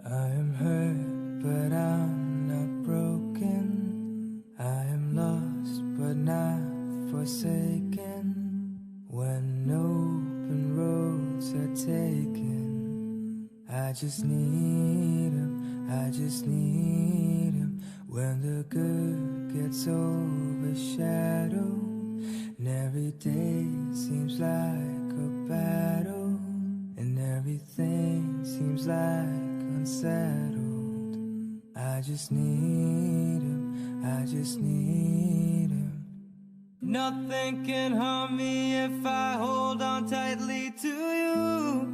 I am hurt, but I'm not broken. I am lost, but not forsaken. When open roads are taken, I just need him, I just need him. When the good gets overshadowed, and every day seems like a battle, and everything seems like unsettled. I just need him, I just need him. Nothing can harm me if I hold on tightly to you.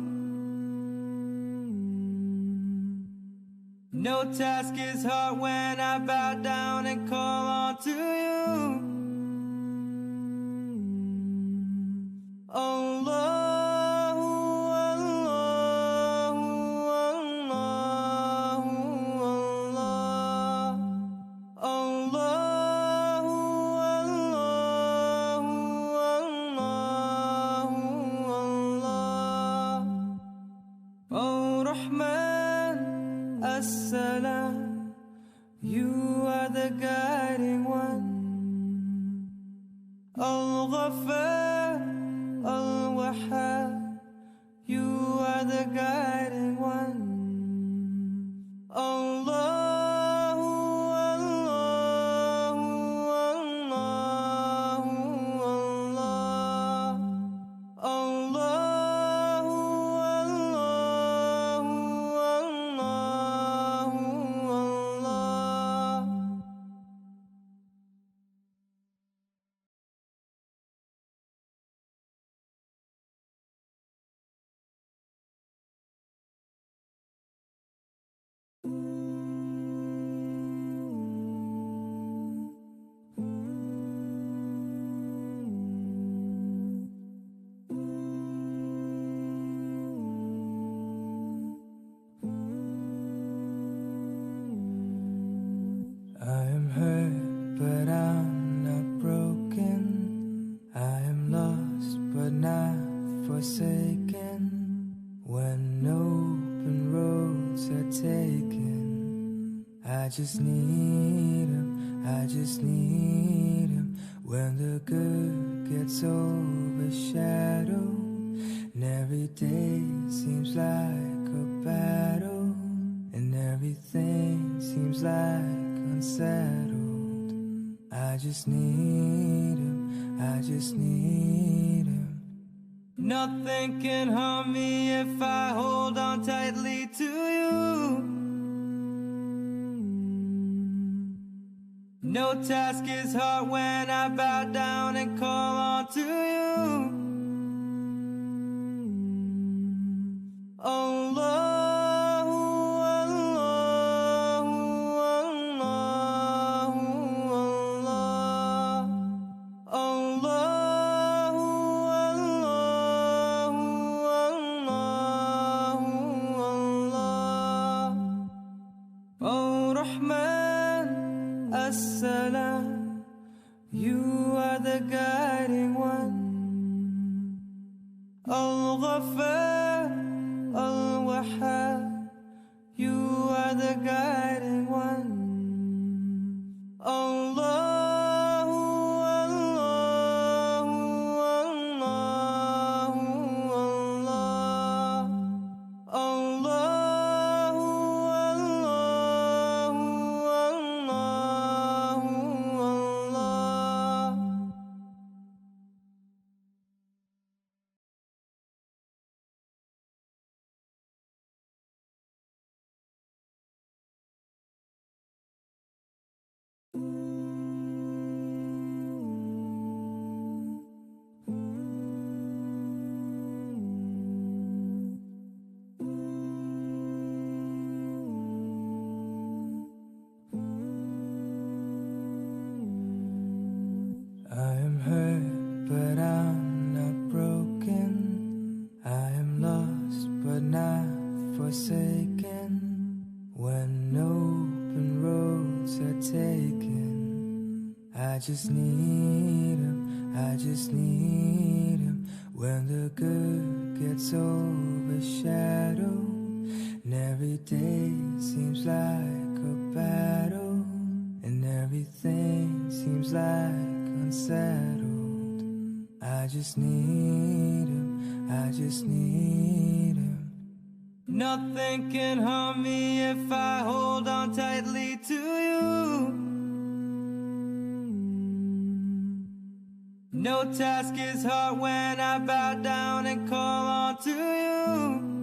No task is hard when I bow down and call on to you. Allah. Assalam, you are the guiding one. Al-Ghaffar, Al-Wahhab, you are the guiding one. Allah. I am hurt, but I'm not broken. I am lost, but not forsaken. When open roads are taken, I just need him, I just need him. When the good gets overshadowed, and every day seems like a battle, and everything seems like unsettled. I just need him, I just need him. Nothing can harm me if I hold on tightly to you. No task is hard when I bow down and call on to you. Allah. Assalam, you are the guiding one. Al-Ghaffar, Al-Wahhab, you are the guiding one. Allah. taken. I just need him, I just need him. When the good gets overshadowed and every day seems like a battle, and everything seems like unsettled. I just need him, I just need him. Nothing can harm me if I hold on tightly to you. No task is hard when I bow down and call on to you.